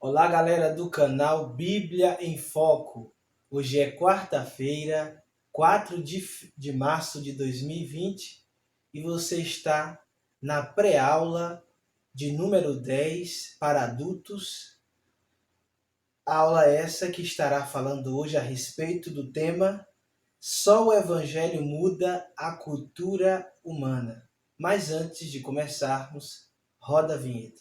Olá, galera do canal Bíblia em Foco. Hoje é quarta-feira, 4 de março de 2020 e você está na pré-aula de número 10 para adultos. Aula essa que estará falando hoje a respeito do tema Só o Evangelho muda a cultura humana. Mas antes de começarmos, roda a vinheta.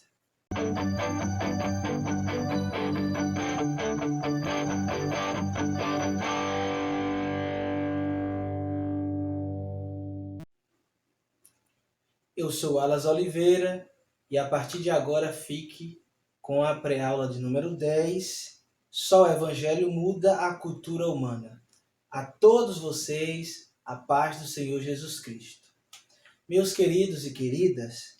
Eu sou Alas Oliveira e a partir de agora fique com a pré-aula de número 10. Só o Evangelho muda a cultura humana. A todos vocês, a paz do Senhor Jesus Cristo. Meus queridos e queridas,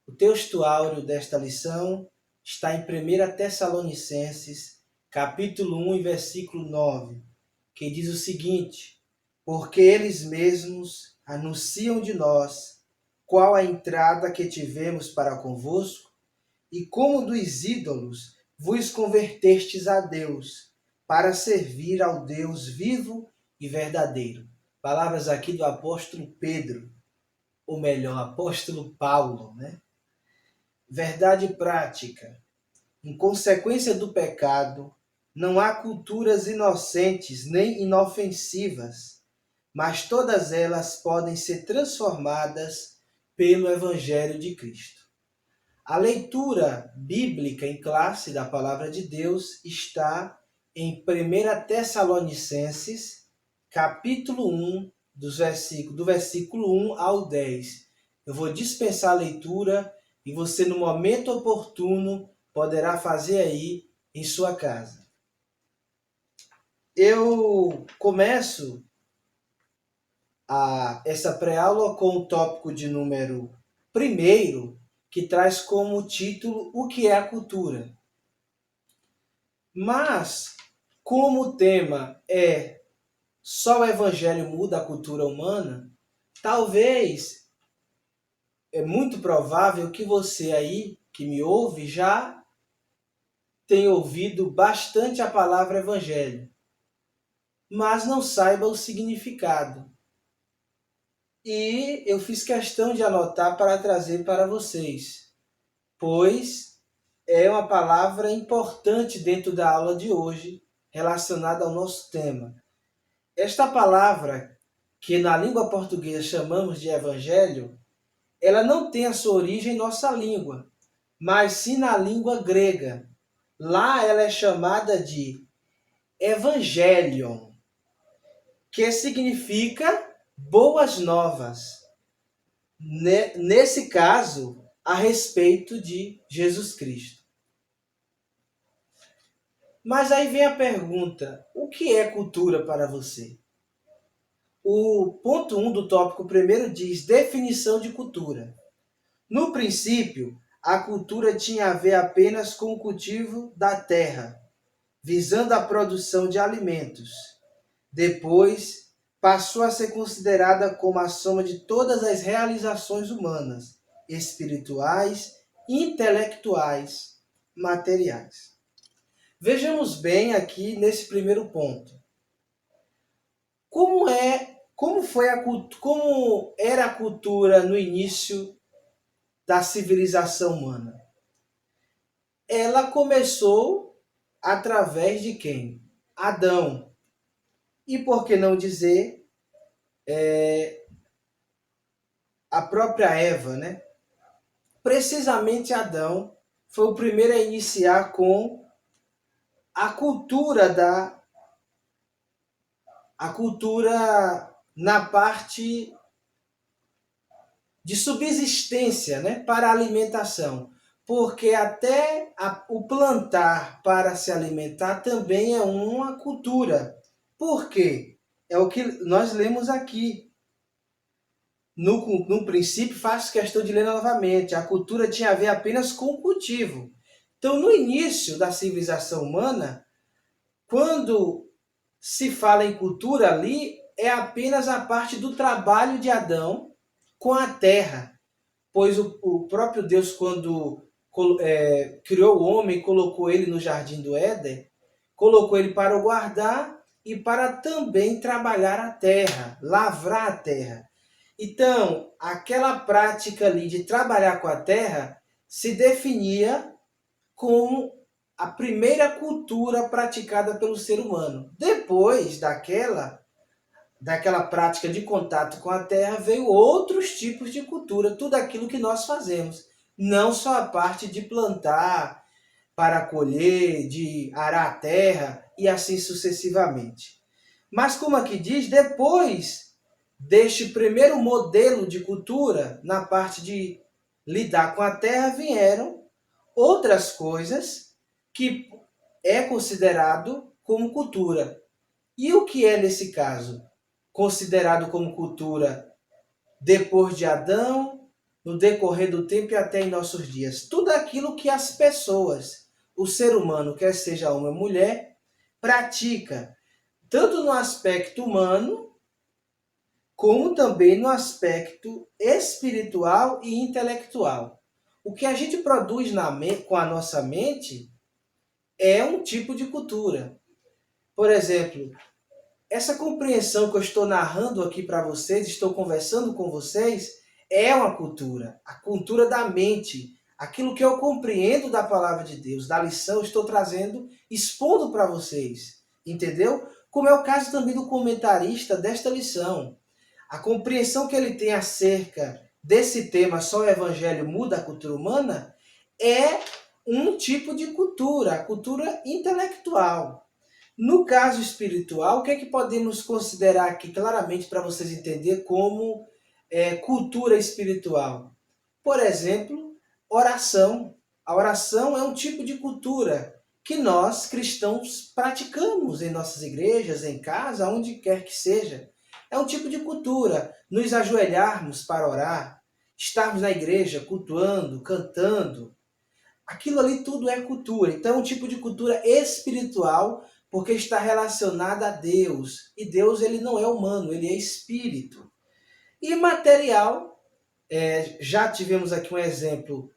o texto áureo desta lição está em 1 Tessalonicenses, capítulo 1 e versículo 9, que diz o seguinte: porque eles mesmos anunciam de nós qual a entrada que tivemos para convosco, e como dos ídolos vos convertestes a Deus, para servir ao Deus vivo e verdadeiro. Palavras aqui do apóstolo Pedro, ou melhor, apóstolo Paulo, né? Verdade prática. Em consequência do pecado, não há culturas inocentes nem inofensivas, mas todas elas podem ser transformadas pelo Evangelho de Cristo. A leitura bíblica em classe da Palavra de Deus está em 1 Tessalonicenses, capítulo 1, do versículo 1 ao 10. Eu vou dispensar a leitura e você, no momento oportuno, poderá fazer aí em sua casa. Eu começo essa pré-aula com o tópico de número 1, que traz como título o que é a cultura. Mas, como o tema é só o Evangelho muda a cultura humana, talvez é muito provável que você aí, que me ouve, já tenha ouvido bastante a palavra Evangelho, mas não saiba o significado. E eu fiz questão de anotar para trazer para vocês, pois é uma palavra importante dentro da aula de hoje, relacionada ao nosso tema. Esta palavra, que na língua portuguesa chamamos de evangelho, ela não tem a sua origem em nossa língua, mas sim na língua grega. Lá ela é chamada de evangelion, que significa boas novas. Nesse caso, a respeito de Jesus Cristo. Mas aí vem a pergunta: o que é cultura para você? O ponto 1 do tópico primeiro diz definição de cultura. No princípio, a cultura tinha a ver apenas com o cultivo da terra, visando a produção de alimentos. Depois, passou a ser considerada como a soma de todas as realizações humanas, espirituais, intelectuais, materiais. Vejamos bem aqui nesse primeiro ponto. Como era a cultura no início da civilização humana? Ela começou através de quem? Adão. E por que não dizer a própria Eva, né? Precisamente Adão foi o primeiro a iniciar com a cultura na parte de subsistência, né, para a alimentação. Porque até o plantar para se alimentar também é uma cultura. Por quê? É o que nós lemos aqui. No princípio, faço questão de ler novamente. A cultura tinha a ver apenas com o cultivo. Então, no início da civilização humana, quando se fala em cultura ali, é apenas a parte do trabalho de Adão com a terra. Pois o próprio Deus, quando criou o homem, colocou ele no jardim do Éden, colocou ele para o guardar e para também trabalhar a terra, lavrar a terra. Então, aquela prática ali de trabalhar com a terra se definia como a primeira cultura praticada pelo ser humano. Depois daquela prática de contato com a terra, veio outros tipos de cultura, tudo aquilo que nós fazemos. Não só a parte de plantar, para colher, de arar a terra e assim sucessivamente. Mas como aqui diz, depois deste primeiro modelo de cultura, na parte de lidar com a terra, vieram outras coisas que é considerado como cultura. E o que é nesse caso considerado como cultura depois de Adão, no decorrer do tempo e até em nossos dias? Tudo aquilo que as pessoas, o ser humano, quer seja homem ou mulher, pratica, tanto no aspecto humano, como também no aspecto espiritual e intelectual. O que a gente produz com a nossa mente é um tipo de cultura. Por exemplo, essa compreensão que eu estou narrando aqui para vocês, estou conversando com vocês, é uma cultura. A cultura da mente. Aquilo que eu compreendo da palavra de Deus, da lição, eu estou trazendo, expondo para vocês. Entendeu? Como é o caso também do comentarista desta lição. A compreensão que ele tem acerca desse tema, só o evangelho muda a cultura humana, é um tipo de cultura, a cultura intelectual. No caso espiritual, o que é que podemos considerar aqui claramente para vocês entenderem como cultura espiritual? Por exemplo, oração. A oração é um tipo de cultura que nós, cristãos, praticamos em nossas igrejas, em casa, onde quer que seja. É um tipo de cultura. Nos ajoelharmos para orar, estarmos na igreja cultuando, cantando. Aquilo ali tudo é cultura. Então é um tipo de cultura espiritual porque está relacionada a Deus. E Deus ele não é humano, ele é espírito. E material, já tivemos aqui um exemplo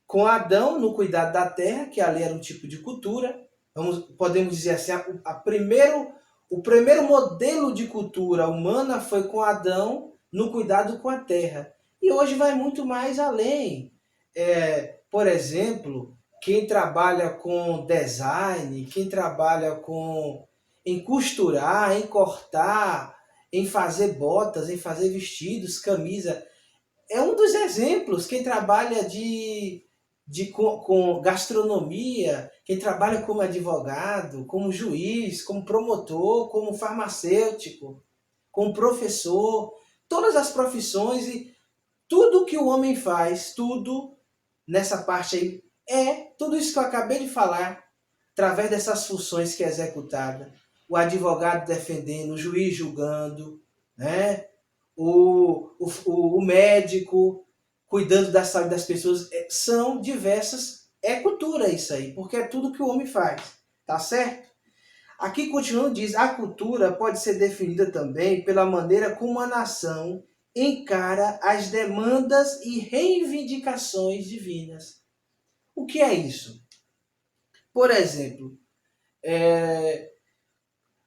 com Adão no cuidado da terra, que ali era um tipo de cultura. Podemos dizer assim, o primeiro modelo de cultura humana foi com Adão no cuidado com a terra. E hoje vai muito mais além. Por exemplo, quem trabalha com design, quem trabalha em costurar, em cortar, em fazer botas, em fazer vestidos, camisa, é um dos exemplos. Quem trabalha com gastronomia, quem trabalha como advogado, como juiz, como promotor, como farmacêutico, como professor, todas as profissões e tudo que o homem faz, tudo nessa parte aí, tudo isso que eu acabei de falar, através dessas funções que é executada. O advogado defendendo, o juiz julgando, né? o médico cuidando da saúde das pessoas, são diversas, é cultura isso aí, porque é tudo que o homem faz, tá certo? Aqui continuando diz, a cultura pode ser definida também pela maneira como a nação encara as demandas e reivindicações divinas. O que é isso? Por exemplo,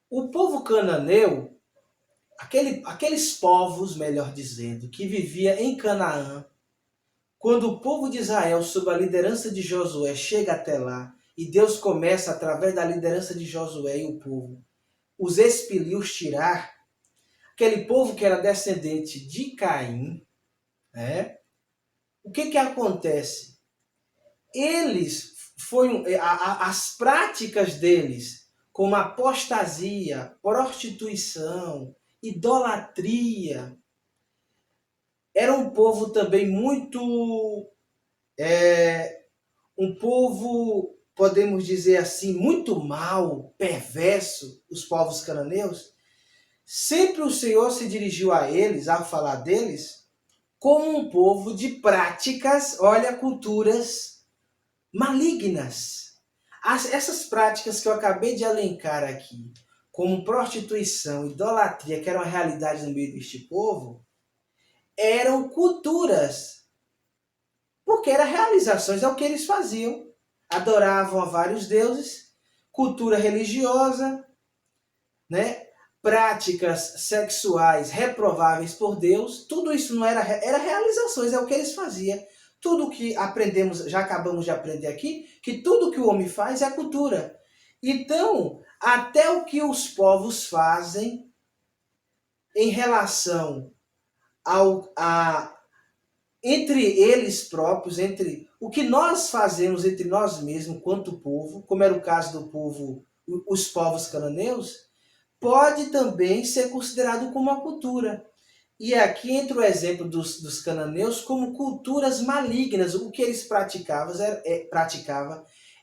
o povo cananeu, aqueles povos, melhor dizendo, que vivia em Canaã, quando o povo de Israel, sob a liderança de Josué, chega até lá, e Deus começa, através da liderança de Josué e o povo, os expelir, os tirar, aquele povo que era descendente de Caim, né? O que acontece? As práticas deles, como apostasia, prostituição, idolatria, era um povo também muito, um povo, podemos dizer assim, muito mau, perverso, os povos cananeus. Sempre o Senhor se dirigiu a eles, ao falar deles, como um povo de práticas, olha, culturas malignas. Essas práticas que eu acabei de elencar aqui, como prostituição, idolatria, que era uma realidade no meio deste povo, eram culturas. Porque eram realizações, é o que eles faziam. Adoravam a vários deuses, cultura religiosa, né? Práticas sexuais reprováveis por Deus, tudo isso não era realizações, é o que eles faziam. Tudo que aprendemos, já acabamos de aprender aqui, que tudo que o homem faz é cultura. Então, até o que os povos fazem em relação entre eles próprios, entre o que nós fazemos entre nós mesmos, quanto povo, como era o caso do povo, os povos cananeus, pode também ser considerado como uma cultura. E aqui entra o exemplo dos cananeus como culturas malignas. O que eles praticavam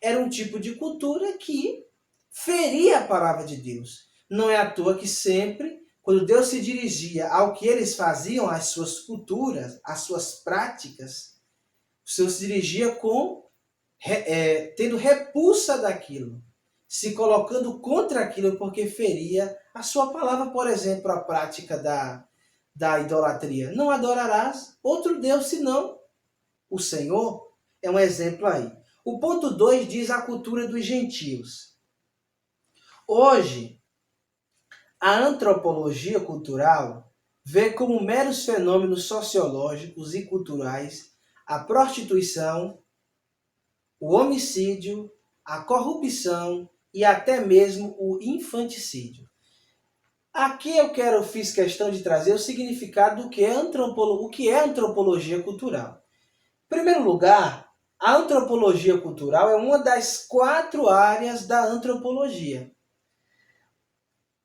era um tipo de cultura que feria a palavra de Deus. Não é à toa que sempre, quando Deus se dirigia ao que eles faziam, às suas culturas, às suas práticas, o Senhor se dirigia tendo repulsa daquilo, se colocando contra aquilo porque feria a sua palavra. Por exemplo, a prática da idolatria. Não adorarás outro Deus senão o Senhor. É um exemplo aí. O ponto 2 diz a cultura dos gentios. Hoje, a antropologia cultural vê como meros fenômenos sociológicos e culturais a prostituição, o homicídio, a corrupção e até mesmo o infanticídio. Aqui fiz questão de trazer o significado do que é antropologia cultural. Em primeiro lugar, a antropologia cultural é uma das 4 áreas da antropologia.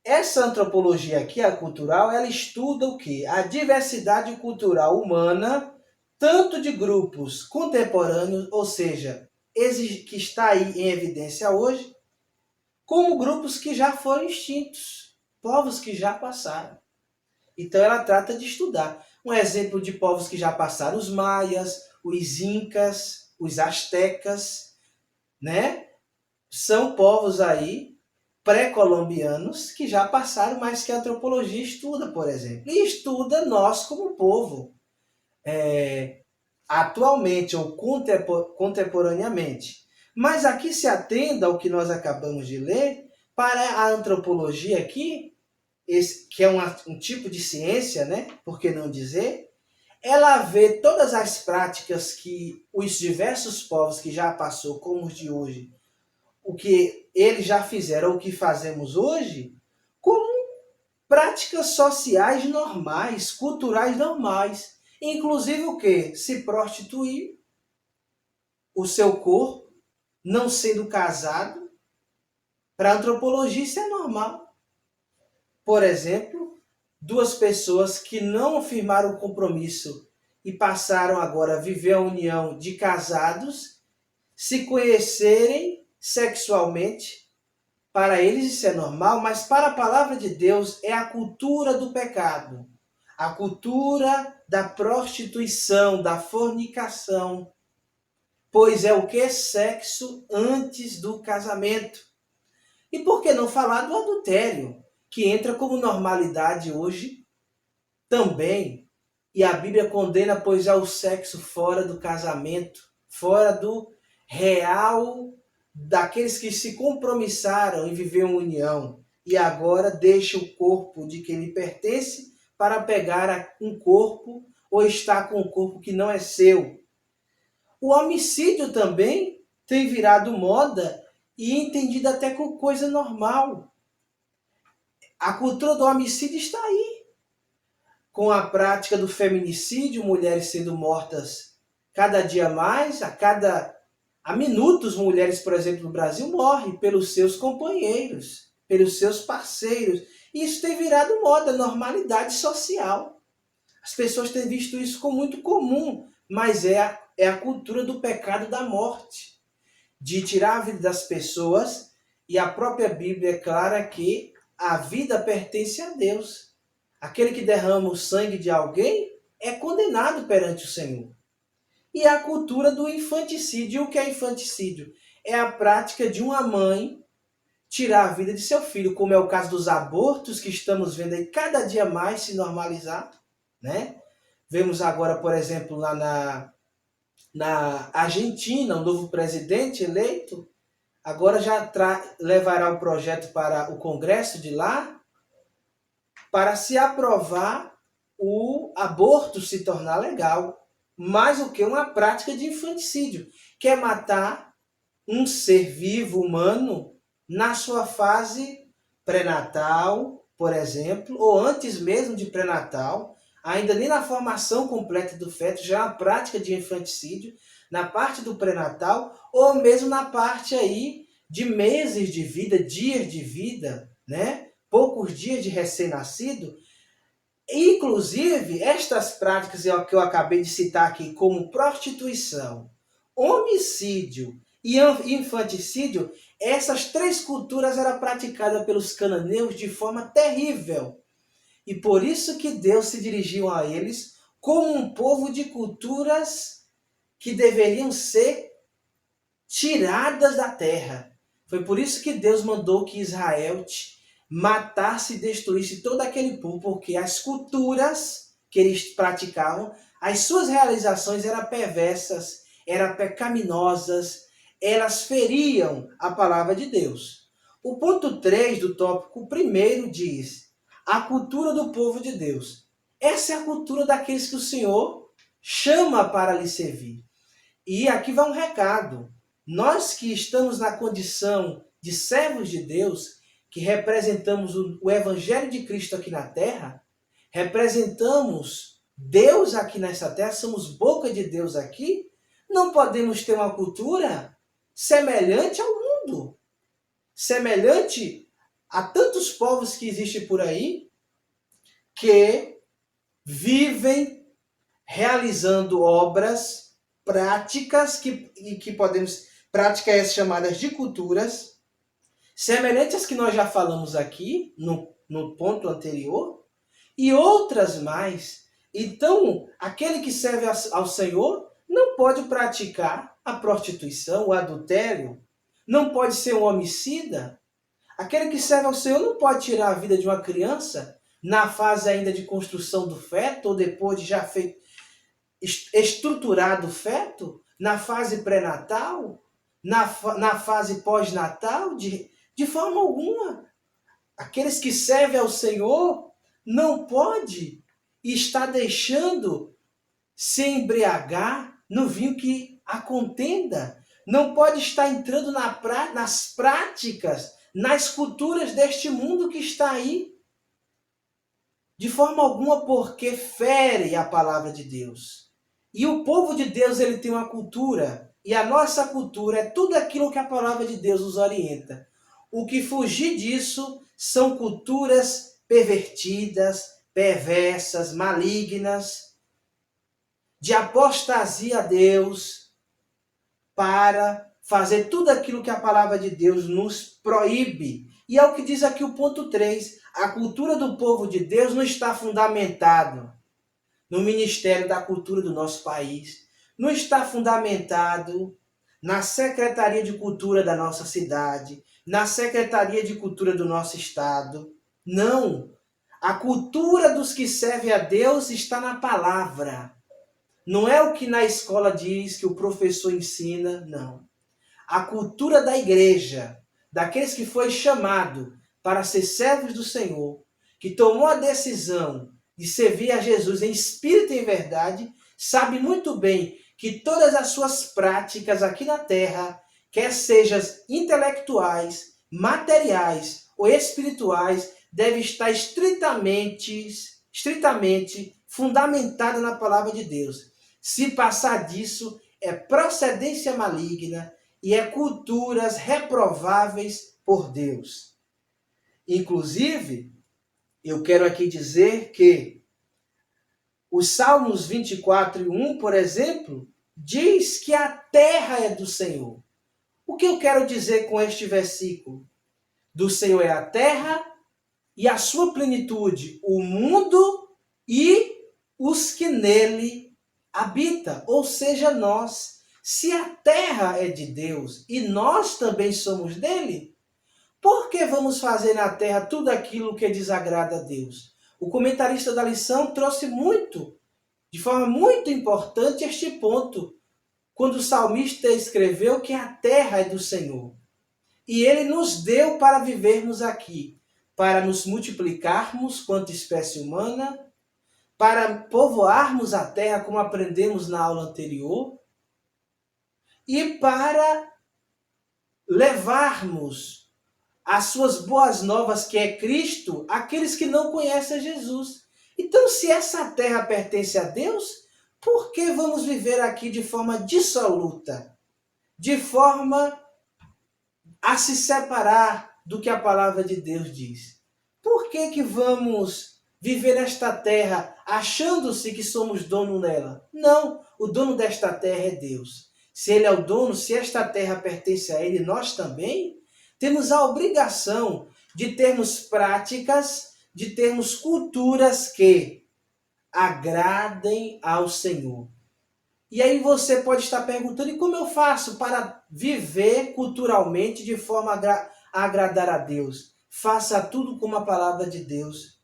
Essa antropologia aqui, a cultural, ela estuda o quê? A diversidade cultural humana, tanto de grupos contemporâneos, ou seja, que está aí em evidência hoje, como grupos que já foram extintos, povos que já passaram. Então ela trata de estudar. Um exemplo de povos que já passaram: os maias, os incas, os astecas, né? São povos aí pré-colombianos que já passaram, mas que a antropologia estuda, por exemplo. E estuda nós como povo, atualmente ou contemporaneamente. Mas aqui se atenda ao que nós acabamos de ler, para a antropologia aqui, que é um tipo de ciência, né? Por que não dizer? Ela vê todas as práticas que os diversos povos que já passou, como os de hoje, o que eles já fizeram, o que fazemos hoje, como práticas sociais normais, culturais normais. Inclusive o quê? Se prostituir, o seu corpo, não sendo casado. Para a antropologia isso é normal. Por exemplo, 2 pessoas que não firmaram compromisso e passaram agora a viver a união de casados, se conhecerem sexualmente, para eles isso é normal, mas para a palavra de Deus é a cultura do pecado, a cultura da prostituição, da fornicação, pois é o que? Sexo antes do casamento. E por que não falar do adultério, que entra como normalidade hoje também, e a Bíblia condena, pois é o sexo fora do casamento, fora do real, daqueles que se compromissaram em viver uma união e agora deixa o corpo de quem lhe pertence para pegar um corpo ou estar com um corpo que não é seu. O homicídio também tem virado moda e entendido até como coisa normal. A cultura do homicídio está aí, com a prática do feminicídio, mulheres sendo mortas cada dia mais, há minutos, mulheres, por exemplo, no Brasil, morrem pelos seus companheiros, pelos seus parceiros. Isso tem virado moda, normalidade social. As pessoas têm visto isso como muito comum, mas é a cultura do pecado da morte, de tirar a vida das pessoas, e a própria Bíblia é clara que a vida pertence a Deus. Aquele que derrama o sangue de alguém é condenado perante o Senhor. E a cultura do infanticídio. O que é infanticídio? É a prática de uma mãe tirar a vida de seu filho, como é o caso dos abortos, que estamos vendo aí cada dia mais se normalizar, né? Vemos agora, por exemplo, lá Na Argentina, o novo presidente eleito agora já levará o projeto para o Congresso de lá para se aprovar o aborto se tornar legal. Mais do que uma prática de infanticídio, que é matar um ser vivo humano na sua fase pré-natal, por exemplo, ou antes mesmo de pré-natal, ainda nem na formação completa do feto, já é uma prática de infanticídio, na parte do pré-natal, ou mesmo na parte aí de meses de vida, dias de vida, né? Poucos dias de recém-nascido. Inclusive, estas práticas que eu acabei de citar aqui, como prostituição, homicídio e infanticídio, essas três culturas eram praticadas pelos cananeus de forma terrível. E por isso que Deus se dirigiu a eles como um povo de culturas que deveriam ser tiradas da terra. Foi por isso que Deus mandou que Israel matasse e destruísse todo aquele povo, porque as culturas que eles praticavam, as suas realizações eram perversas, eram pecaminosas, elas feriam a palavra de Deus. O ponto 3 do tópico primeiro diz: a cultura do povo de Deus. Essa é a cultura daqueles que o Senhor chama para lhe servir. E aqui vai um recado. Nós que estamos na condição de servos de Deus, que representamos o Evangelho de Cristo aqui na terra, representamos Deus aqui nessa terra, somos boca de Deus aqui, não podemos ter uma cultura semelhante ao mundo, semelhante a tantos povos que existem por aí, que vivem realizando obras, práticas que podemos, práticas chamadas de culturas, semelhantes às que nós já falamos aqui no ponto anterior, e outras mais. Então, aquele que serve ao Senhor não pode praticar a prostituição, o adultério, não pode ser um homicida. Aquele que serve ao Senhor não pode tirar a vida de uma criança na fase ainda de construção do feto, ou depois de já feito estruturado o feto, na fase pré-natal, na fase pós-natal, de forma alguma. Aqueles que servem ao Senhor não pode estar deixando se embriagar no vinho que a contenda. Não pode estar entrando nas práticas, nas culturas deste mundo que está aí. De forma alguma, porque fere a palavra de Deus. E o povo de Deus, ele tem uma cultura, e a nossa cultura é tudo aquilo que a palavra de Deus nos orienta. O que fugir disso são culturas pervertidas, perversas, malignas, de apostasia a Deus, para fazer tudo aquilo que a palavra de Deus nos proíbe. E é o que diz aqui o ponto 3. A cultura do povo de Deus não está fundamentado no Ministério da Cultura do nosso país, não está fundamentado na Secretaria de Cultura da nossa cidade, na Secretaria de Cultura do nosso estado. Não. A cultura dos que servem a Deus está na palavra. Não é o que na escola diz, que o professor ensina, não. A cultura da igreja, daqueles que foi chamado para ser servos do Senhor, que tomou a decisão de servir a Jesus em espírito e em verdade, sabe muito bem que todas as suas práticas aqui na terra, quer sejam intelectuais, materiais ou espirituais, devem estar estritamente fundamentada na palavra de Deus. Se passar disso, é procedência maligna e é culturas reprováveis por Deus. Inclusive, eu quero aqui dizer que os Salmos 24:1, por exemplo, diz que a terra é do Senhor. O que eu quero dizer com este versículo? Do Senhor é a terra e a sua plenitude, o mundo e os que nele habitam, ou seja, nós. Se a terra é de Deus e nós também somos dele, por que vamos fazer na terra tudo aquilo que desagrada a Deus? O comentarista da lição trouxe de forma muito importante este ponto. quando o salmista escreveu que a terra é do Senhor. E ele nos deu para vivermos aqui, para nos multiplicarmos quanto espécie humana, para povoarmos a terra, como aprendemos na aula anterior, e para levarmos as suas boas novas, que é Cristo, àqueles que não conhecem Jesus. Então, se essa terra pertence a Deus, por que vamos viver aqui de forma dissoluta? De forma a se separar do que a palavra de Deus diz? Por que vamos viver nesta terra achando-se que somos dono dela? Não, o dono desta terra é Deus. Se ele é o dono, se esta terra pertence a ele, nós também temos a obrigação de termos práticas, de termos culturas que agradem ao Senhor. E aí você pode estar perguntando, e como eu faço para viver culturalmente de forma a agradar a Deus? Faça tudo como a palavra de Deus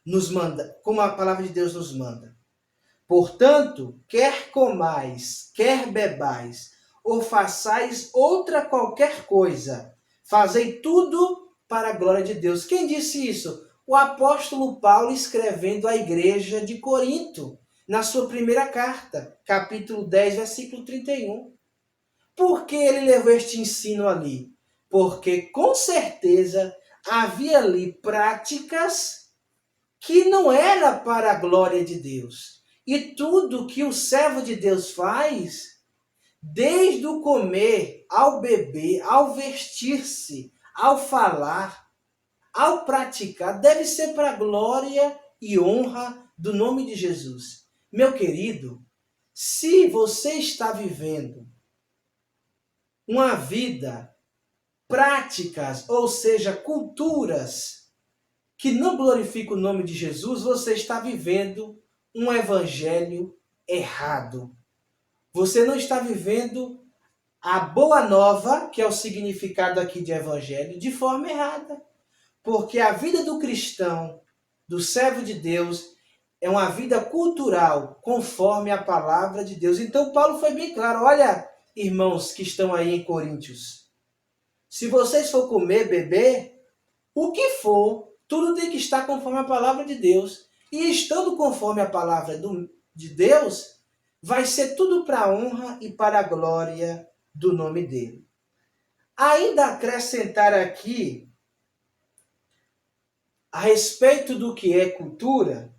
nos manda, como a palavra de Deus nos manda. Portanto, quer comais, quer bebais, ou façais outra qualquer coisa, fazei tudo para a glória de Deus. Quem disse isso? O apóstolo Paulo escrevendo à igreja de Corinto, na sua primeira carta, capítulo 10, versículo 31. Por que ele levou este ensino ali? Porque com certeza havia ali práticas que não era para a glória de Deus. E tudo que o servo de Deus faz, desde o comer, ao beber, ao vestir-se, ao falar, ao praticar, deve ser para a glória e honra do nome de Jesus. Meu querido, se você está vivendo uma vida, práticas, ou seja, culturas que não glorificam o nome de Jesus, você está vivendo um evangelho errado. Você não está vivendo a boa nova, que é o significado aqui de evangelho, de forma errada. Porque a vida do cristão, do servo de Deus, é uma vida cultural, conforme a palavra de Deus. Então Paulo foi bem claro, olha, irmãos que estão aí em Coríntios, se vocês for comer, beber, o que for, tudo tem que estar conforme a palavra de Deus. E estando conforme a palavra de Deus, vai ser tudo para a honra e para a glória do nome dele. Ainda acrescentar aqui, a respeito do que é cultura,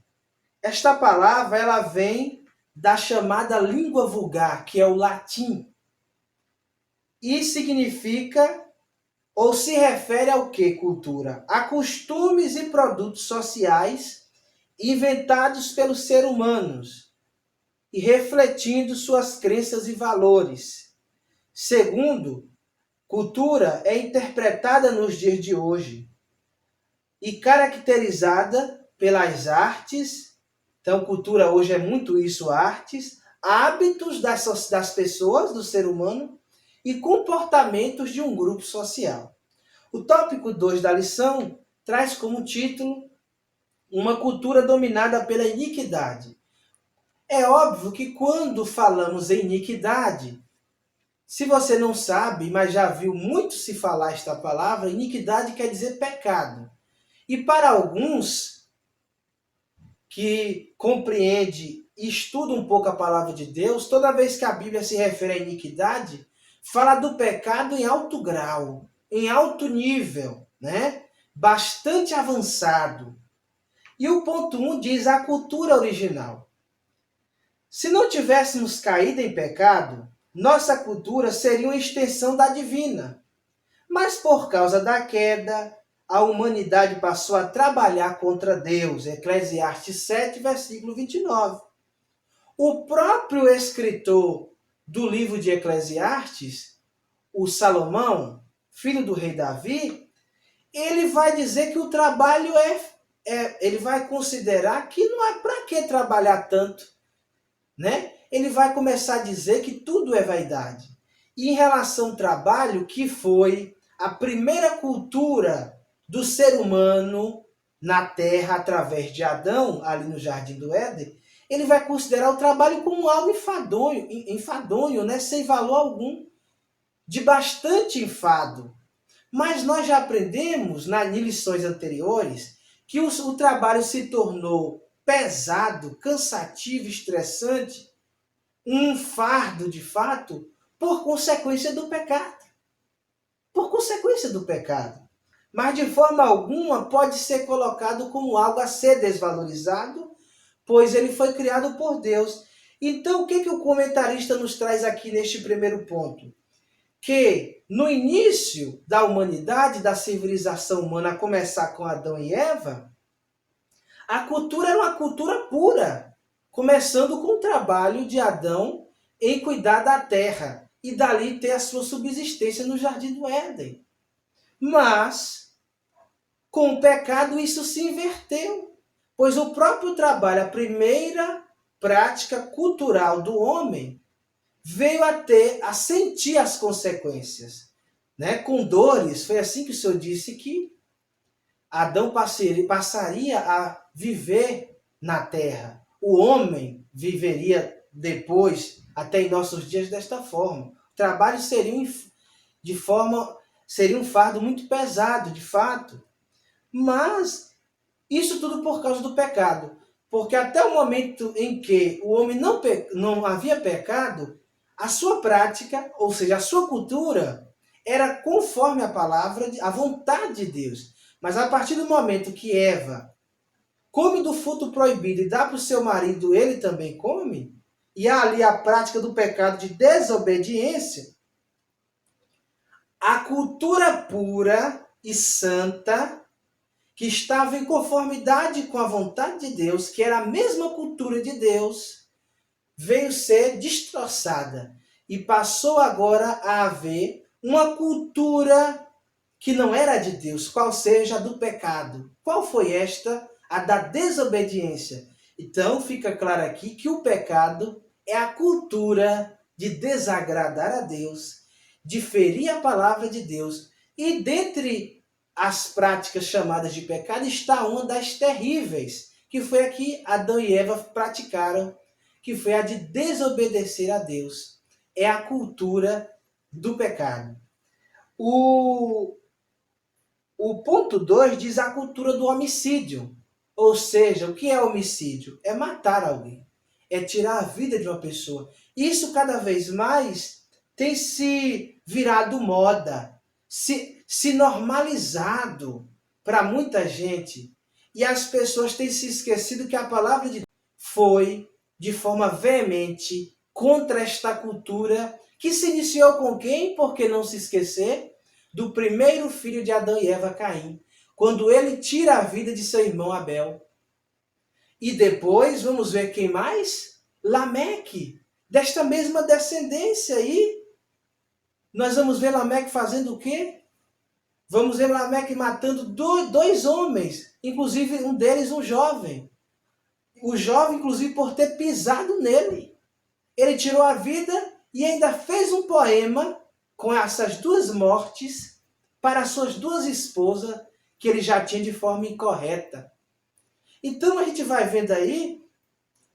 esta palavra ela vem da chamada língua vulgar, que é o latim. E significa, ou se refere ao que cultura? A costumes e produtos sociais inventados pelos seres humanos e refletindo suas crenças e valores. Segundo, cultura é interpretada nos dias de hoje e caracterizada pelas artes. Então, cultura hoje é muito isso, artes, hábitos das pessoas, do ser humano, e comportamentos de um grupo social. O tópico 2 da lição traz como título uma cultura dominada pela iniquidade. É óbvio que quando falamos em iniquidade, se você não sabe, mas já viu muito se falar esta palavra, iniquidade quer dizer pecado. E para alguns que compreende e estuda um pouco a palavra de Deus, toda vez que a Bíblia se refere à iniquidade, fala do pecado em alto grau, em alto nível, né? Bastante avançado. E o ponto 1 diz a cultura original. Se não tivéssemos caído em pecado, nossa cultura seria uma extensão da divina. Mas por causa da queda, a humanidade passou a trabalhar contra Deus. Eclesiastes 7, versículo 29. O próprio escritor do livro de Eclesiastes, o Salomão, filho do rei Davi, ele vai dizer que o trabalho ele vai considerar que não é para que trabalhar tanto, né? Ele vai começar a dizer que tudo é vaidade. E em relação ao trabalho, que foi a primeira cultura do ser humano na terra através de Adão, ali no Jardim do Éden, ele vai considerar o trabalho como algo enfadonho, né? Sem valor algum, de bastante enfado. Mas nós já aprendemos em lições anteriores que o trabalho se tornou pesado, cansativo, estressante, um fardo de fato, por consequência do pecado. Por consequência do pecado. Mas de forma alguma pode ser colocado como algo a ser desvalorizado, pois ele foi criado por Deus. Então, o que o comentarista nos traz aqui neste primeiro ponto? Que no início da humanidade, da civilização humana, a começar com Adão e Eva, a cultura era uma cultura pura, começando com o trabalho de Adão em cuidar da terra e dali ter a sua subsistência no Jardim do Éden. Mas, com o pecado, isso se inverteu, pois o próprio trabalho, a primeira prática cultural do homem, veio a sentir as consequências, né? Com dores. Foi assim que o Senhor disse que Adão passaria a viver na terra. O homem viveria depois, até em nossos dias, desta forma. O trabalho seria um fardo muito pesado, de fato. Mas isso tudo por causa do pecado. Porque até o momento em que o homem não havia pecado, a sua prática, ou seja, a sua cultura, era conforme a palavra, a vontade de Deus. Mas a partir do momento que Eva come do fruto proibido e dá para o seu marido, ele também come, e há ali a prática do pecado de desobediência, a cultura pura e santa, que estava em conformidade com a vontade de Deus, que era a mesma cultura de Deus, veio ser destroçada e passou agora a haver uma cultura que não era de Deus, qual seja a do pecado. Qual foi esta? A da desobediência. Então fica claro aqui que o pecado é a cultura de desagradar a Deus, de ferir a palavra de Deus. E dentre as práticas chamadas de pecado está uma das terríveis, que foi a que Adão e Eva praticaram, que foi a de desobedecer a Deus. É a cultura do pecado. O ponto 2 diz a cultura do homicídio. Ou seja, o que é homicídio? É matar alguém. É tirar a vida de uma pessoa. Isso cada vez mais tem se virado moda, se normalizado para muita gente. E as pessoas têm se esquecido que a palavra de Deus foi, de forma veemente, contra esta cultura que se iniciou com quem? Por que não se esquecer? Do primeiro filho de Adão e Eva, Caim, quando ele tira a vida de seu irmão Abel. E depois, vamos ver quem mais? Lameque, desta mesma descendência aí. Nós vamos ver Lameque fazendo o quê? Vamos ver Lameque matando dois homens, inclusive um deles um jovem. O jovem, inclusive, por ter pisado nele. Ele tirou a vida e ainda fez um poema com essas duas mortes para suas duas esposas que ele já tinha de forma incorreta. Então a gente vai vendo aí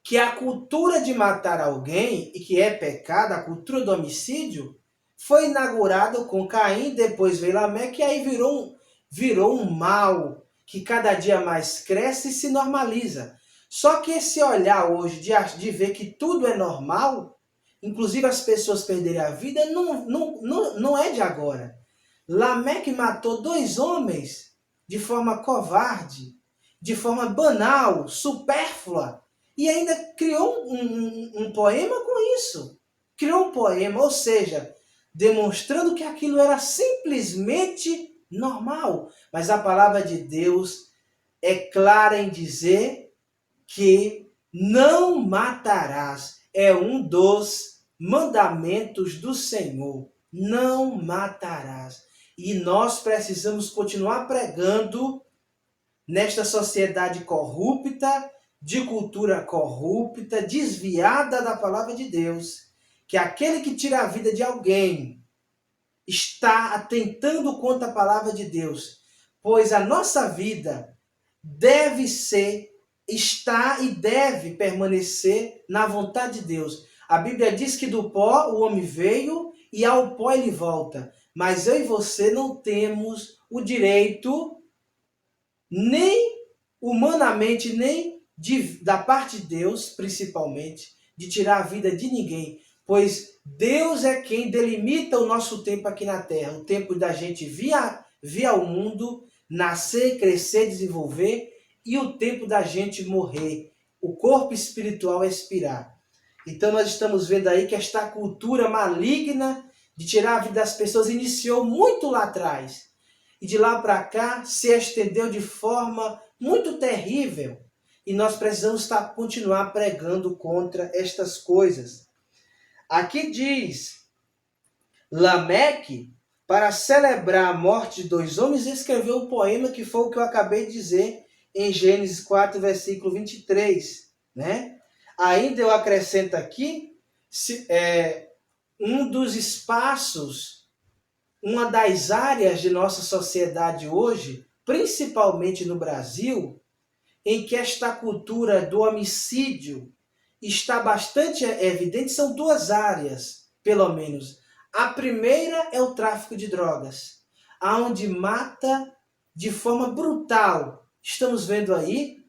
que a cultura de matar alguém, e que é pecado, a cultura do homicídio, foi inaugurada com Caim, depois veio Lameque, e aí virou um mal que cada dia mais cresce e se normaliza. Só que esse olhar hoje de ver que tudo é normal, inclusive as pessoas perderem a vida, não é de agora. Lameque matou dois homens de forma covarde, de forma banal, supérflua, e ainda criou um poema com isso. Criou um poema, ou seja, demonstrando que aquilo era simplesmente normal. Mas a palavra de Deus é clara em dizer que não matarás. É um dos mandamentos do Senhor. Não matarás. E nós precisamos continuar pregando nesta sociedade corrupta, de cultura corrupta, desviada da palavra de Deus, que aquele que tira a vida de alguém está atentando contra a palavra de Deus, pois a nossa vida deve ser está e deve permanecer na vontade de Deus. A Bíblia diz que do pó o homem veio e ao pó ele volta. Mas eu e você não temos o direito, nem humanamente, nem da parte de Deus, principalmente, de tirar a vida de ninguém. Pois Deus é quem delimita o nosso tempo aqui na Terra. O tempo da gente vir ao mundo, nascer, crescer, desenvolver, e o tempo da gente morrer, o corpo espiritual expirar. Então nós estamos vendo aí que esta cultura maligna de tirar a vida das pessoas iniciou muito lá atrás. E de lá para cá se estendeu de forma muito terrível. E nós precisamos continuar pregando contra estas coisas. Aqui diz, Lameque, para celebrar a morte de dois homens, escreveu um poema que foi o que eu acabei de dizer em Gênesis 4, versículo 23. Né? Ainda eu acrescento aqui um dos espaços, uma das áreas de nossa sociedade hoje, principalmente no Brasil, em que esta cultura do homicídio está bastante evidente, são duas áreas, pelo menos. A primeira é o tráfico de drogas, aonde mata de forma brutal. Estamos vendo aí,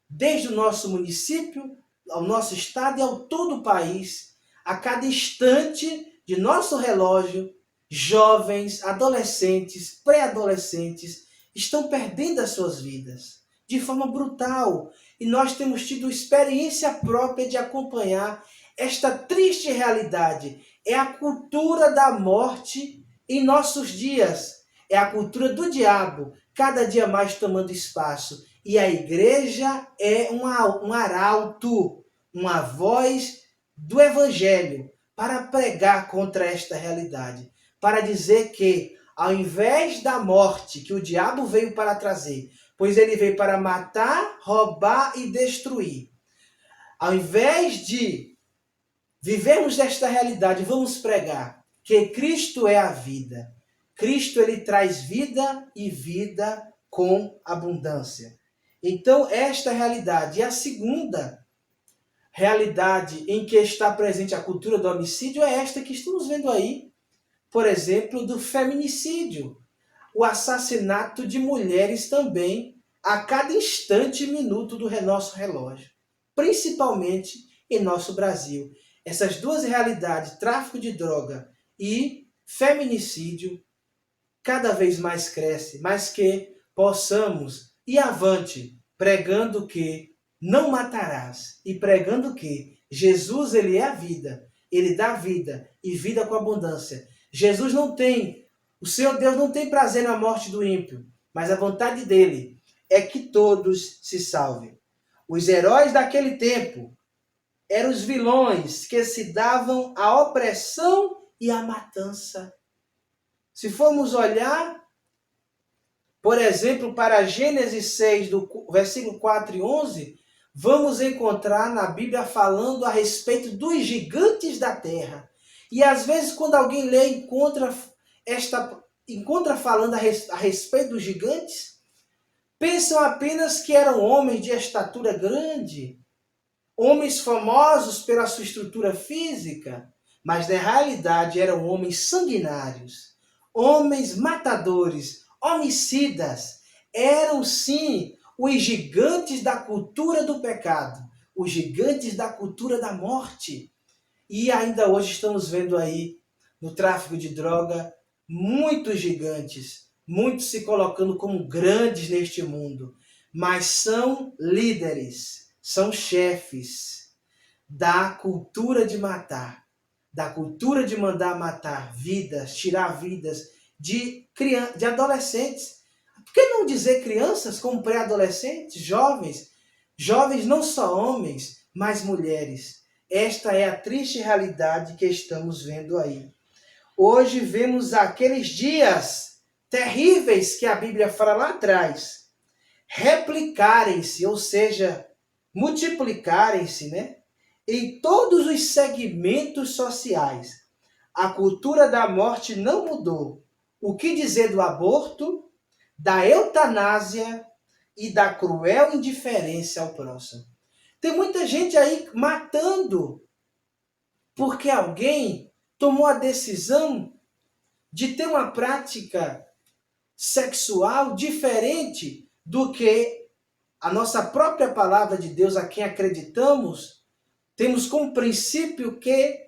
desde o nosso município, ao nosso estado e ao todo o país, a cada instante de nosso relógio, jovens, adolescentes, pré-adolescentes estão perdendo as suas vidas de forma brutal. E nós temos tido experiência própria de acompanhar esta triste realidade. É a cultura da morte em nossos dias. É a cultura do diabo, cada dia mais tomando espaço. E a igreja é um arauto, uma voz do evangelho para pregar contra esta realidade. Para dizer que, ao invés da morte que o diabo veio para trazer, pois ele veio para matar, roubar e destruir. Ao invés de vivermos desta realidade, vamos pregar que Cristo é a vida. Cristo, ele traz vida e vida com abundância. Então, esta realidade. E a segunda realidade em que está presente a cultura do homicídio é esta que estamos vendo aí. Por exemplo, do feminicídio. O assassinato de mulheres também a cada instante e minuto do nosso relógio, principalmente em nosso Brasil. Essas duas realidades, tráfico de droga e feminicídio, cada vez mais cresce, mas que possamos ir avante, pregando que não matarás e pregando que Jesus, ele é a vida, ele dá vida e vida com abundância. Jesus não tem, o Senhor Deus não tem prazer na morte do ímpio, mas a vontade dele é que todos se salvem. Os heróis daquele tempo eram os vilões que se davam a opressão e a matança. Se formos olhar, por exemplo, para Gênesis 6, do versículo 4 e 11, vamos encontrar na Bíblia falando a respeito dos gigantes da terra. E às vezes, quando alguém lê e encontra falando a respeito dos gigantes, pensam apenas que eram homens de estatura grande, homens famosos pela sua estrutura física, mas na realidade eram homens sanguinários, homens matadores, homicidas. Eram sim os gigantes da cultura do pecado, os gigantes da cultura da morte. E ainda hoje estamos vendo aí no tráfico de droga muitos gigantes, muitos se colocando como grandes neste mundo, mas são líderes, são chefes da cultura de matar, da cultura de mandar matar vidas, tirar vidas de adolescentes. Por que não dizer crianças como pré-adolescentes, jovens? Jovens não só homens, mas mulheres. Esta é a triste realidade que estamos vendo aí. Hoje vemos aqueles dias terríveis que a Bíblia fala lá atrás replicarem-se, ou seja, multiplicarem-se, né? Em todos os segmentos sociais. A cultura da morte não mudou. O que dizer do aborto, da eutanásia, e da cruel indiferença ao próximo. Tem muita gente aí matando porque alguém tomou a decisão de ter uma prática sexual diferente do que a nossa própria palavra de Deus, a quem acreditamos, temos como princípio que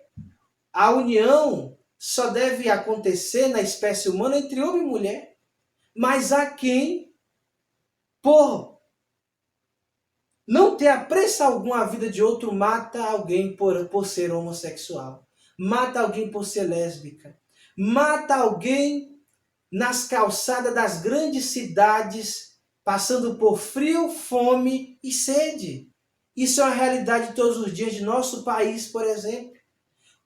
a união só deve acontecer na espécie humana entre homem e mulher. Mas há quem, por não ter apreço algum à vida de outro, mata alguém por ser homossexual. Mata alguém por ser lésbica. Mata alguém nas calçadas das grandes cidades, passando por frio, fome e sede. Isso é uma realidade todos os dias de nosso país, por exemplo.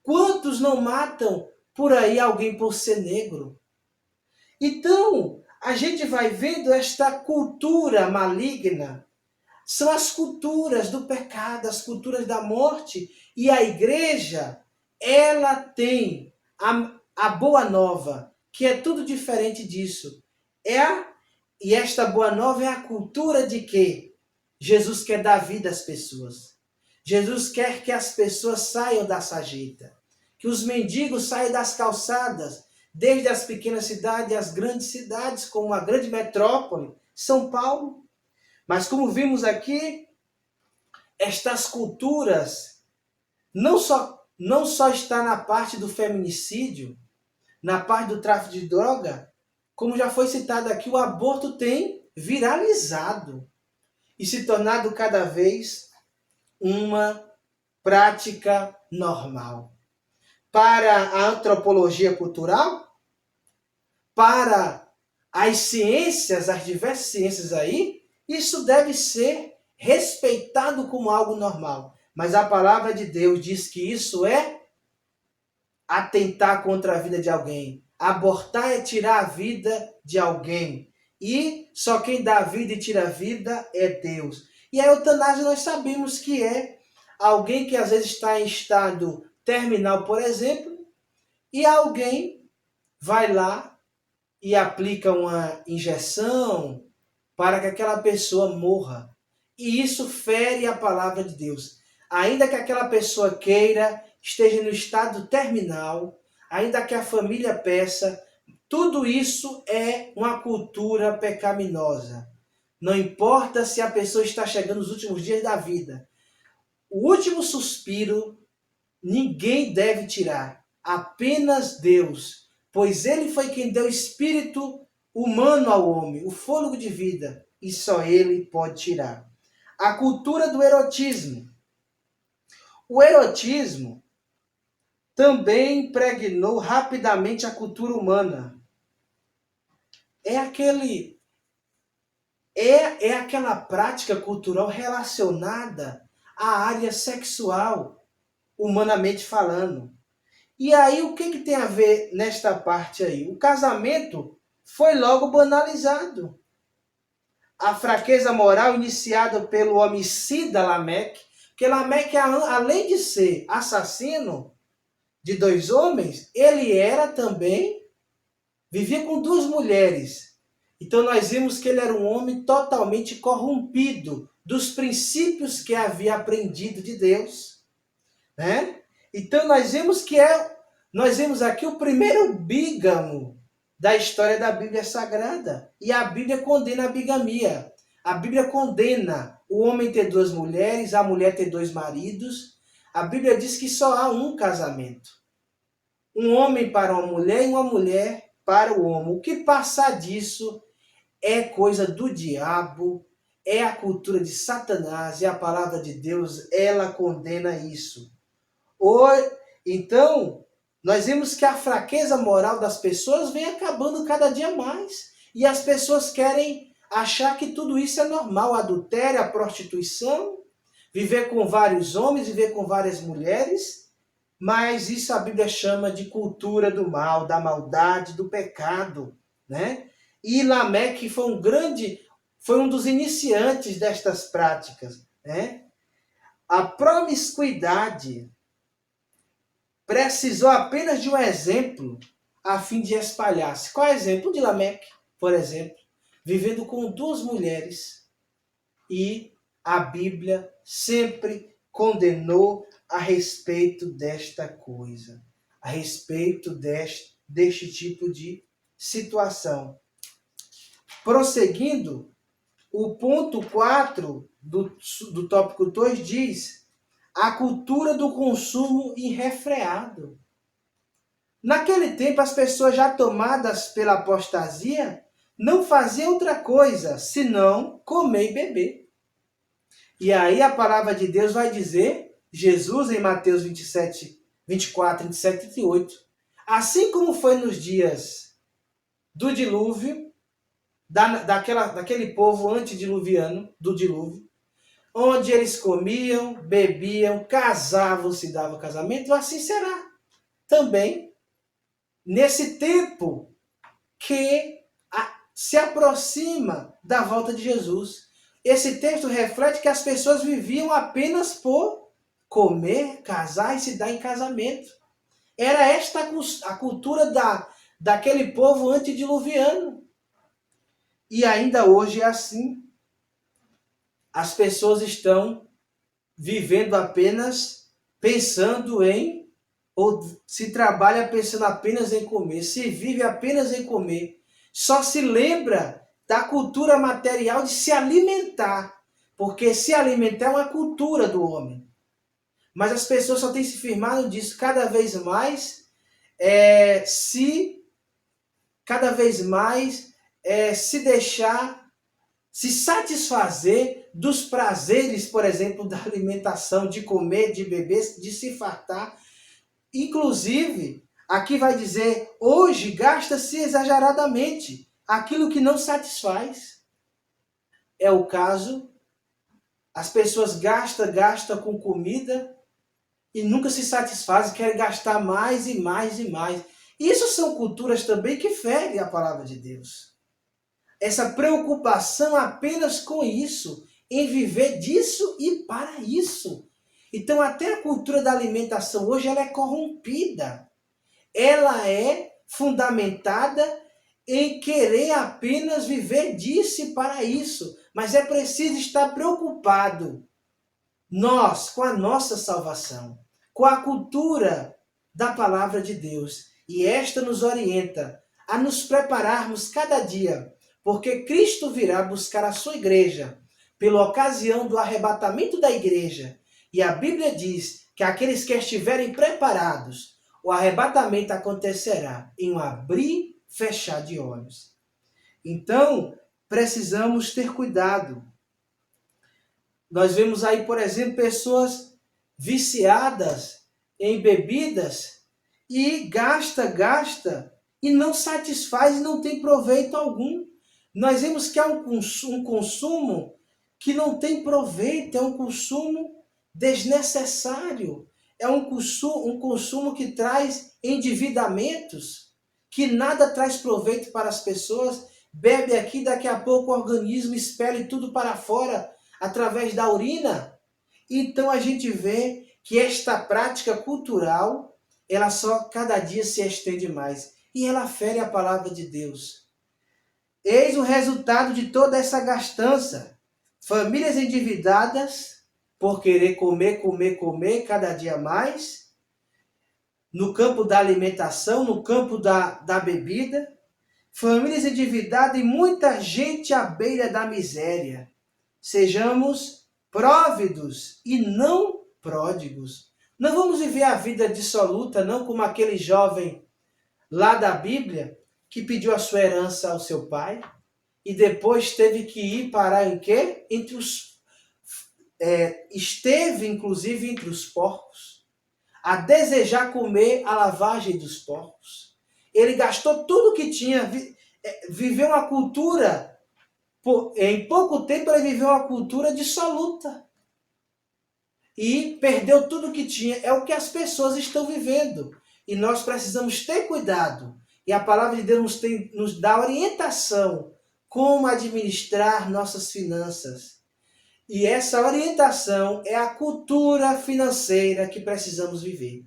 Quantos não matam por aí alguém por ser negro? Então, a gente vai vendo esta cultura maligna. São as culturas do pecado, as culturas da morte. E a igreja, ela tem a boa nova, que é tudo diferente disso. E esta boa nova é a cultura de que Jesus quer dar vida às pessoas. Jesus quer que as pessoas saiam da sarjeta, que os mendigos saiam das calçadas, desde as pequenas cidades às grandes cidades, como a grande metrópole, São Paulo. Mas como vimos aqui, estas culturas não só está na parte do feminicídio, na parte do tráfico de droga, como já foi citado aqui, o aborto tem viralizado e se tornado cada vez uma prática normal. Para a antropologia cultural, para as ciências, as diversas ciências aí, isso deve ser respeitado como algo normal. Mas a palavra de Deus diz que isso é atentar contra a vida de alguém. Abortar é tirar a vida de alguém. E só quem dá a vida e tira a vida é Deus. E a eutanásia nós sabemos que é alguém que às vezes está em estado terminal, por exemplo, e alguém vai lá e aplica uma injeção para que aquela pessoa morra. E isso fere a palavra de Deus. Ainda que aquela pessoa queira, esteja no estado terminal, ainda que a família peça, tudo isso é uma cultura pecaminosa. Não importa se a pessoa está chegando nos últimos dias da vida. O último suspiro, ninguém deve tirar. Apenas Deus. Pois Ele foi quem deu espírito humano ao homem, o fôlego de vida. E só Ele pode tirar. A cultura do erotismo. O erotismo também impregnou rapidamente a cultura humana. É aquela prática cultural relacionada à área sexual, humanamente falando. E aí, o que tem a ver nesta parte aí? O casamento foi logo banalizado. A fraqueza moral iniciada pelo homicida Lameque, porque Lameque, além de ser assassino de 2 homens, ele era também, vivia com 2 mulheres. Então nós vimos que ele era um homem totalmente corrompido dos princípios que havia aprendido de Deus, né? Então nós vemos aqui o primeiro bígamo da história da Bíblia Sagrada. E a Bíblia condena a bigamia. A Bíblia condena o homem ter 2 mulheres, a mulher ter 2 maridos. A Bíblia diz que só há um casamento. Um homem para uma mulher e uma mulher para o homem. O que passar disso é coisa do diabo, é a cultura de Satanás, e a palavra de Deus, ela condena isso. Então, nós vemos que a fraqueza moral das pessoas vem acabando cada dia mais. E as pessoas querem achar que tudo isso é normal. O adultério, a prostituição, viver com vários homens, viver com várias mulheres. Mas isso a Bíblia chama de cultura do mal, da maldade, do pecado, né? E Lameque foi um dos iniciantes destas práticas, né? A promiscuidade precisou apenas de um exemplo a fim de espalhar-se. Qual é o exemplo? De Lameque, por exemplo, vivendo com 2 mulheres. E a Bíblia sempre condenou a respeito desta coisa, a respeito deste tipo de situação. Prosseguindo, o ponto 4 do tópico 2 diz a cultura do consumo irrefreado. Naquele tempo, as pessoas já tomadas pela apostasia não faziam outra coisa senão comer e beber. E aí a palavra de Deus vai dizer, Jesus em Mateus 27, 24, 27 e 38, assim como foi nos dias do dilúvio, daquele povo antediluviano, do dilúvio, onde eles comiam, bebiam, casavam, se davam casamento, assim será também nesse tempo que se aproxima da volta de Jesus. Esse texto reflete que as pessoas viviam apenas por comer, casar e se dar em casamento. Era esta a cultura daquele povo antediluviano. E ainda hoje é assim. As pessoas estão vivendo apenas pensando em, ou se trabalha pensando apenas em comer, se vive apenas em comer. Só se lembra da cultura material de se alimentar, porque se alimentar é uma cultura do homem. Mas as pessoas só têm se firmado disso cada vez mais, cada vez mais se deixar, se satisfazer dos prazeres, por exemplo, da alimentação, de comer, de beber, de se fartar. Inclusive, aqui vai dizer, hoje gasta-se exageradamente aquilo que não satisfaz. É o caso, as pessoas gastam com comida e nunca se satisfazem, querem gastar mais e mais e mais. Isso são culturas também que ferem a palavra de Deus. Essa preocupação apenas com isso, em viver disso e para isso. Então até a cultura da alimentação hoje ela é corrompida. Ela é fundamentada em querer apenas viver disso e para isso. Mas é preciso estar preocupado, nós, com a nossa salvação, com a cultura da palavra de Deus. E esta nos orienta a nos prepararmos cada dia, porque Cristo virá buscar a sua igreja, pela ocasião do arrebatamento da igreja. E a Bíblia diz que aqueles que estiverem preparados, o arrebatamento acontecerá em um abrir e fechar de olhos. Então, precisamos ter cuidado. Nós vemos aí, por exemplo, pessoas viciadas em bebidas e gasta e não satisfaz e não tem proveito algum. Nós vemos que é um consumo que não tem proveito, é um consumo desnecessário, é um consumo que traz endividamentos, que nada traz proveito para as pessoas. Bebe aqui, daqui a pouco o organismo expele tudo para fora, através da urina. Então a gente vê que esta prática cultural, ela só cada dia se estende mais. E ela fere a palavra de Deus. Eis o resultado de toda essa gastança. Famílias endividadas por querer comer cada dia mais. No campo da alimentação, no campo da bebida. Famílias endividadas e muita gente à beira da miséria. Sejamos próvidos e não pródigos. Não vamos viver a vida dissoluta, não como aquele jovem lá da Bíblia que pediu a sua herança ao seu pai e depois teve que ir parar em quê? Esteve, inclusive, entre os porcos, a desejar comer a lavagem dos porcos. Ele gastou tudo que tinha, viveu uma cultura. Em pouco tempo ele viveu uma cultura dissoluta. E perdeu tudo que tinha. É o que as pessoas estão vivendo. E nós precisamos ter cuidado. E a palavra de Deus nos dá orientação como administrar nossas finanças. E essa orientação é a cultura financeira que precisamos viver.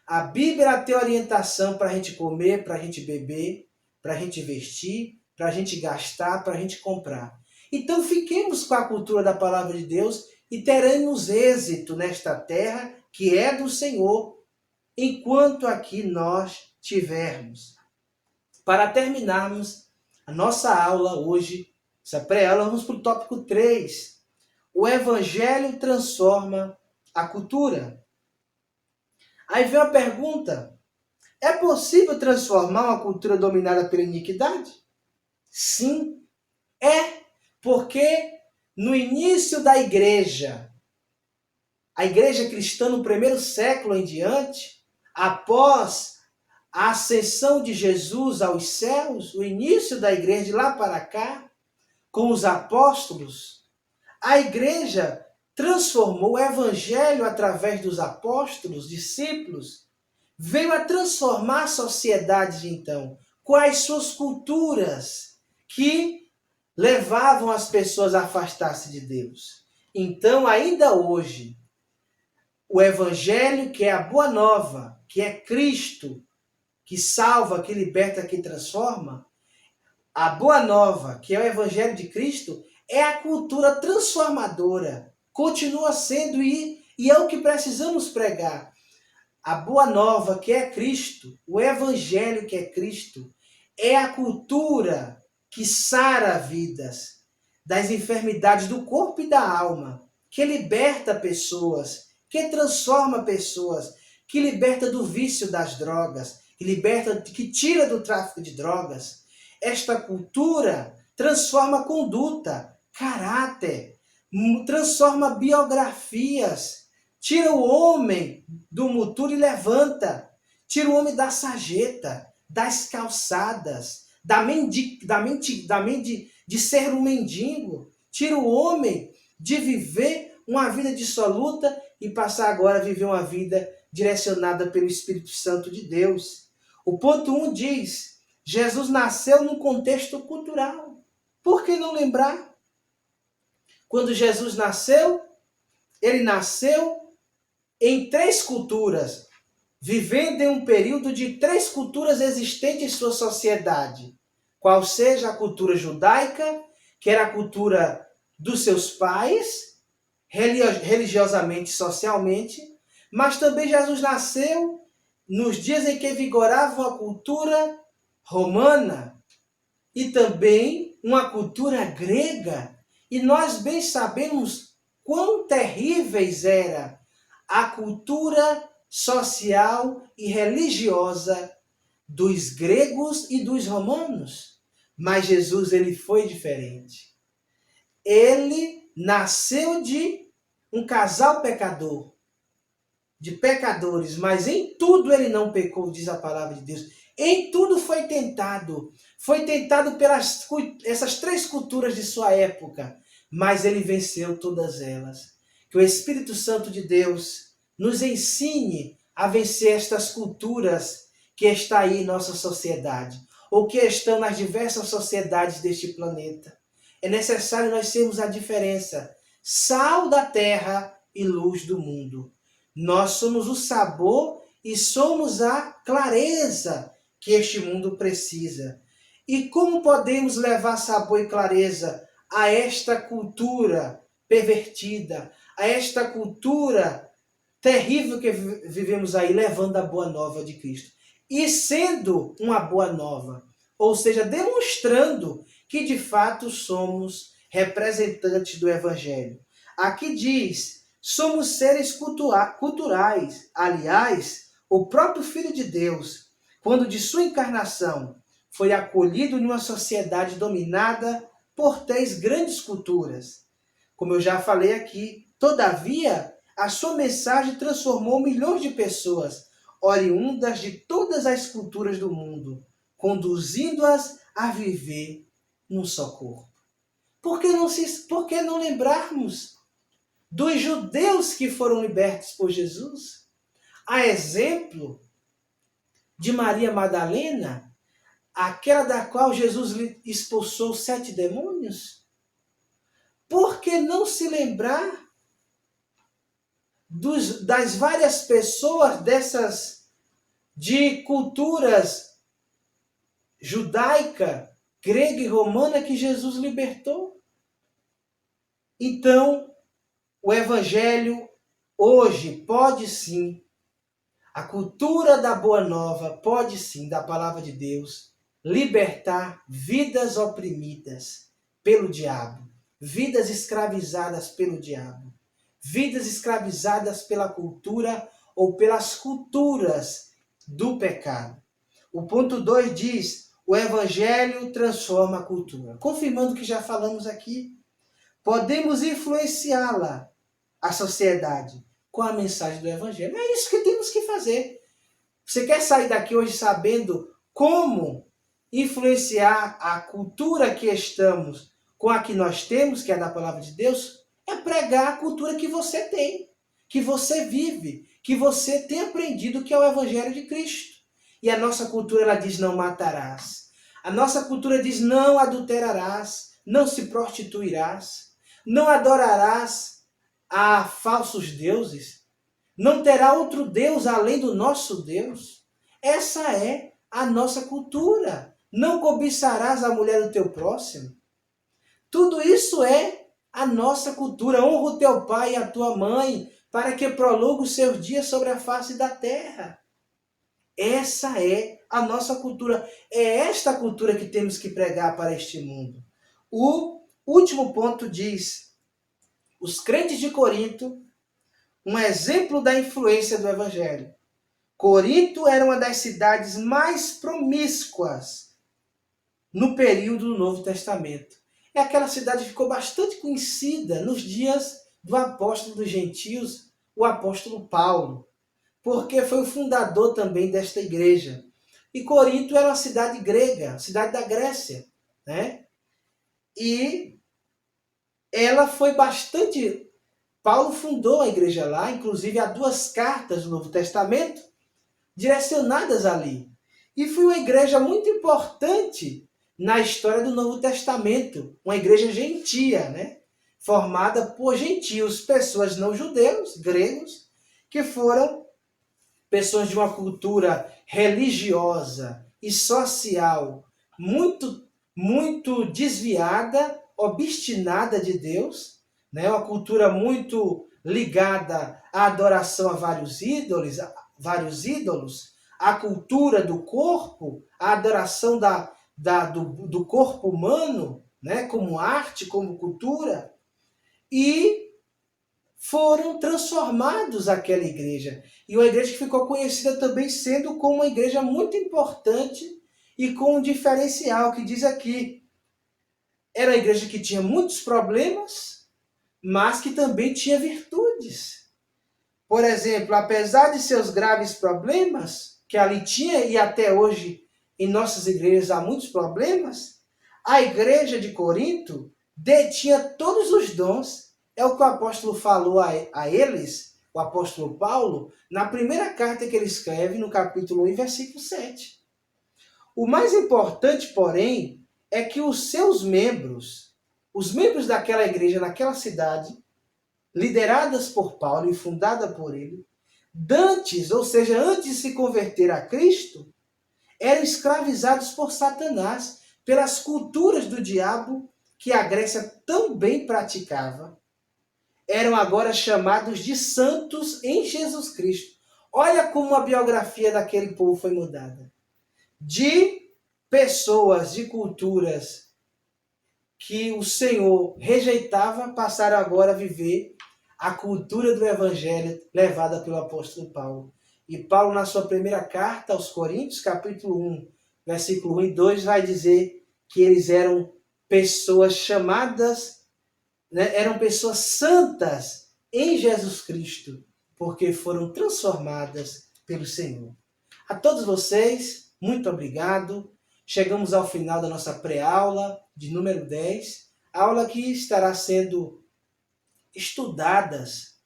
A Bíblia tem orientação para a gente comer, para a gente beber, para a gente vestir, para a gente gastar, para a gente comprar. Então fiquemos com a cultura da palavra de Deus e teremos êxito nesta terra que é do Senhor, enquanto aqui nós tivermos. Para terminarmos a nossa aula hoje, essa pré-aula, vamos para o tópico 3. O Evangelho transforma a cultura. Aí vem a pergunta: é possível transformar uma cultura dominada pela iniquidade? Sim, é. Porque no início da igreja, a igreja cristã no primeiro século em diante, após a ascensão de Jesus aos céus, o início da igreja de lá para cá, com os apóstolos, a igreja transformou o evangelho através dos apóstolos, discípulos, veio a transformar a sociedade de então, com as suas culturas que levavam as pessoas a afastar-se de Deus. Então, ainda hoje, o evangelho, que é a boa nova, que é Cristo, que salva, que liberta, que transforma, a boa nova, que é o evangelho de Cristo, é a cultura transformadora. Continua sendo e é o que precisamos pregar. A boa nova, que é Cristo, o evangelho que é Cristo, é a cultura que sara vidas das enfermidades do corpo e da alma, que liberta pessoas, que transforma pessoas, que liberta do vício das drogas, que liberta, que tira do tráfico de drogas. Esta cultura transforma conduta, caráter, transforma biografias, tira o homem do muturo e levanta, tira o homem da sarjeta, das calçadas, de ser um mendigo, tira o homem de viver uma vida dissoluta e passar agora a viver uma vida direcionada pelo Espírito Santo de Deus. O ponto 1 diz: Jesus nasceu num contexto cultural. Por que não lembrar? Quando Jesus nasceu, ele nasceu em 3 culturas, vivendo em um período de 3 culturas existentes em sua sociedade. Qual seja a cultura judaica, que era a cultura dos seus pais, religiosamente e socialmente, mas também Jesus nasceu nos dias em que vigorava uma cultura romana e também uma cultura grega. E nós bem sabemos quão terríveis era a cultura social e religiosa dos gregos e dos romanos. Mas Jesus, ele foi diferente. Ele nasceu de um casal pecador, de pecadores, mas em tudo ele não pecou, diz a palavra de Deus. Em tudo foi tentado. Foi tentado pelas essas 3 culturas de sua época, mas ele venceu todas elas. Que o Espírito Santo de Deus nos ensine a vencer estas culturas que está aí em nossa sociedade, ou que estão nas diversas sociedades deste planeta. É necessário nós sermos a diferença, sal da terra e luz do mundo. Nós somos o sabor e somos a clareza que este mundo precisa. E como podemos levar sabor e clareza a esta cultura pervertida, a esta cultura terrível que vivemos aí, levando a boa nova de Cristo? E sendo uma boa nova, ou seja, demonstrando que de fato somos representantes do Evangelho. Aqui diz: somos seres culturais. Aliás, o próprio Filho de Deus, quando de sua encarnação, foi acolhido em uma sociedade dominada por 3 grandes culturas. Como eu já falei aqui, todavia, a sua mensagem transformou milhões de pessoas, oriundas de todas as culturas do mundo, conduzindo-as a viver num só corpo. Por que não lembrarmos dos judeus que foram libertos por Jesus? A exemplo de Maria Madalena, aquela da qual Jesus expulsou 7 demônios? Por que não se lembrar das várias pessoas dessas de culturas judaica, grega e romana que Jesus libertou? Então, o Evangelho hoje pode sim, a cultura da Boa Nova pode sim, da Palavra de Deus, libertar vidas oprimidas pelo diabo, vidas escravizadas pelo diabo, vidas escravizadas pela cultura ou pelas culturas do pecado. O ponto 2 diz: o Evangelho transforma a cultura. Confirmando o que já falamos aqui, podemos influenciá-la, a sociedade, com a mensagem do Evangelho. É isso que temos que fazer. Você quer sair daqui hoje sabendo como influenciar a cultura que estamos com a que nós temos, que é da palavra de Deus? É pregar a cultura que você tem, que você vive, que você tem aprendido, que é o Evangelho de Cristo. E a nossa cultura, ela diz: não matarás. A nossa cultura diz: não adulterarás, não se prostituirás, não adorarás a falsos deuses, não terá outro Deus além do nosso Deus. Essa é a nossa cultura. Não cobiçarás a mulher do teu próximo. Tudo isso é a nossa cultura. Honra o teu pai e a tua mãe, para que prolongue os seus dias sobre a face da terra. Essa é a nossa cultura. É esta cultura que temos que pregar para este mundo. O último ponto diz: os crentes de Corinto, um exemplo da influência do Evangelho. Corinto era uma das cidades mais promíscuas no período do Novo Testamento. É aquela cidade que ficou bastante conhecida nos dias do apóstolo dos gentios, o apóstolo Paulo, porque foi o fundador também desta igreja. E Corinto era uma cidade grega, cidade da Grécia, né? E ela foi bastante... Paulo fundou a igreja lá, inclusive há 2 cartas do Novo Testamento direcionadas ali. E foi uma igreja muito importante na história do Novo Testamento, uma igreja gentia, né? Formada por gentios, pessoas não judeus, gregos, que foram pessoas de uma cultura religiosa e social muito desviada, obstinada de Deus, né? Uma cultura muito ligada à adoração a vários ídolos, a cultura do corpo, a adoração do corpo humano, né? Como arte, como cultura, e foram transformados aquela igreja. E uma igreja que ficou conhecida também sendo como uma igreja muito importante e com um diferencial, que diz aqui: era uma igreja que tinha muitos problemas, mas que também tinha virtudes. Por exemplo, apesar de seus graves problemas, que ali tinha e até hoje em nossas igrejas há muitos problemas, a igreja de Corinto detinha todos os dons. É o que o apóstolo falou a eles, o apóstolo Paulo, na primeira carta que ele escreve, no capítulo 1, versículo 7. O mais importante, porém, é que os membros daquela igreja, naquela cidade, lideradas por Paulo e fundada por ele, ou seja, antes de se converter a Cristo, eram escravizados por Satanás, pelas culturas do diabo que a Grécia também praticava. Eram agora chamados de santos em Jesus Cristo. Olha como a biografia daquele povo foi mudada. De pessoas, de culturas que o Senhor rejeitava, passaram agora a viver a cultura do Evangelho levada pelo apóstolo Paulo. E Paulo, na sua primeira carta aos Coríntios, capítulo 1, versículo 1 e 2, vai dizer que eles eram pessoas chamadas, né, eram pessoas santas em Jesus Cristo, porque foram transformadas pelo Senhor. A todos vocês, muito obrigado. Chegamos ao final da nossa pré-aula de número 10, aula que estará sendo estudadas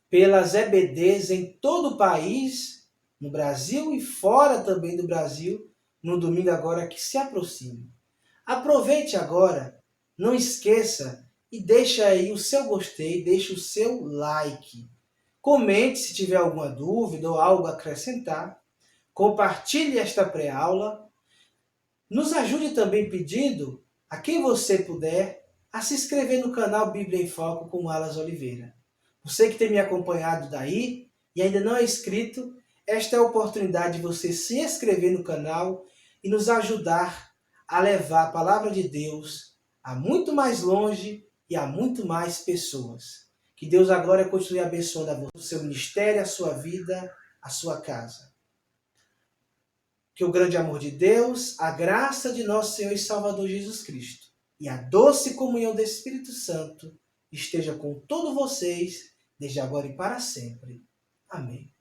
pelas EBDs em todo o país, no Brasil e fora também do Brasil, no domingo agora que se aproxima. Aproveite agora, não esqueça e deixa aí o seu gostei, deixa o seu like. Comente se tiver alguma dúvida ou algo a acrescentar. Compartilhe esta pré-aula. Nos ajude também pedindo a quem você puder a se inscrever no canal Bíblia em Foco com o Alas Oliveira. Você que tem me acompanhado daí e ainda não é inscrito, esta é a oportunidade de você se inscrever no canal e nos ajudar a levar a palavra de Deus a muito mais longe e a muito mais pessoas. Que Deus agora continue abençoando o seu ministério, a sua vida, a sua casa. Que o grande amor de Deus, a graça de nosso Senhor e Salvador Jesus Cristo e a doce comunhão do Espírito Santo esteja com todos vocês, desde agora e para sempre. Amém.